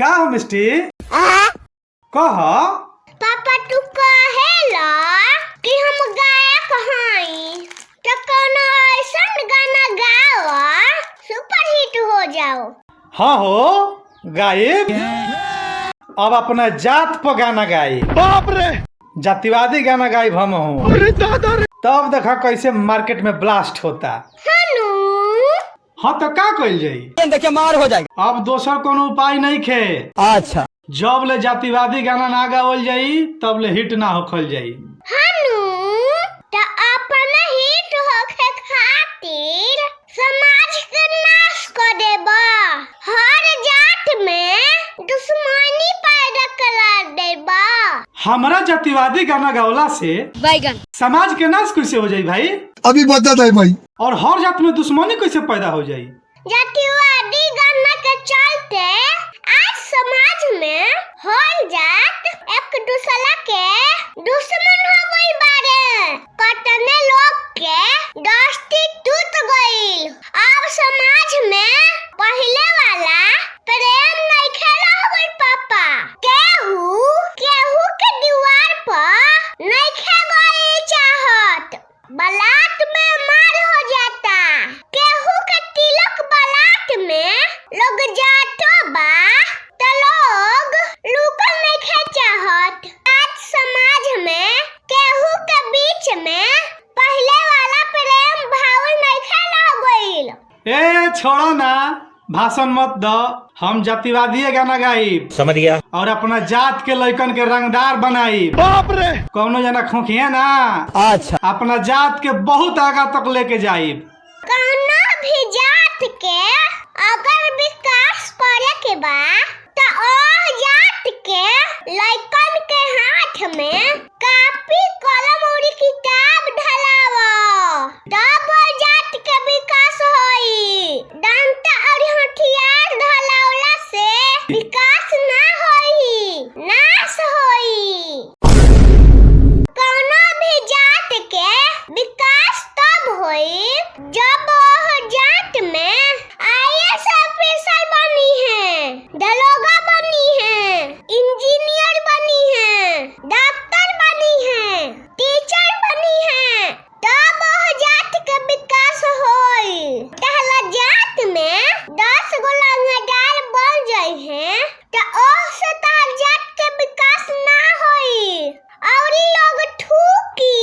का हो मिस्टी कह। पापा तू कहेला कि हम गायक हई तो कोनो ऐसन गाना गाओ सुपर हिट हो जाओ। हाँ हो गायब। अब अपना जात पर गाना गाई। बाप रे, जातिवादी गाना गायब हम हूँ। अरे दादा रे। तब देखा कैसे मार्केट में ब्लास्ट होता। हनु हाँ तो का कइल जाई। देखिए मार हो जाएगा। अब दोसर कोनो उपाय नहीं खे। अच्छा, जब ले जातिवादी गाना ना गावल जाई तब ले हिट ना होखल जाई। हनु तो अपन हिट होखे खातिर समाज के नाश कर देबा। हर जात में दुश्मनी पैदा करा देबा। हमारा जातिवादी गाना गावला से बैगन समाज के नाश कैसे हो जाई भाई। अभी बता है भाई। और हर जात में दुश्मनी कैसे पैदा हो जाई। जातिवादी गाना के चलते आज समाज में हर जात एक दूसरा के दुश्मन हो गई बारे। कतने लोग के दोस्ती टूट गई। अब समाज में पहले वाला प्रेम नहीं खेला हो गई। पापा केहू के दीवार पर नहीं खे गई चाहत। बारात में मार हो जाता। केहू के तिलक बारात में लोग जातो बा तो लोग लुकल नहीं खे चाहत। आज समाज में केहू के बीच में पहले वाला प्रेम भाव नहीं खेला गईल। ए छोड़ो ना, भाषण मत दो। हम जातिवादी गाना गाई समझ गया और अपना जात के लड़कन के रंगदार बनाई। बाप रे, कौनो जना खोखिए ना। अच्छा, अपना जात के बहुत आगा तक लेके जाई। कौनो भी जात के अगर विकास करे के बा तो ओ जात के लड़कन के हाथ में कॉपी कलम और किताब धलावो तब ओ जात के विकास होई। डंडा और हथियार धलावला से विकास ना होई, नाश होई। कौनो भी जात के विकास तब होई जब वह जात में आईएएस ऑफिसर बनी है, दरोगा बनी है, इंजीनियर बनी है, डॉक्टर बनी है, टीचर बनी है। तब वह जात के विकास होई। पहला जात में 10 गो रंगदार बन जाई है तो ओसे तार जात के विकास ना होई और लोग ठूकी।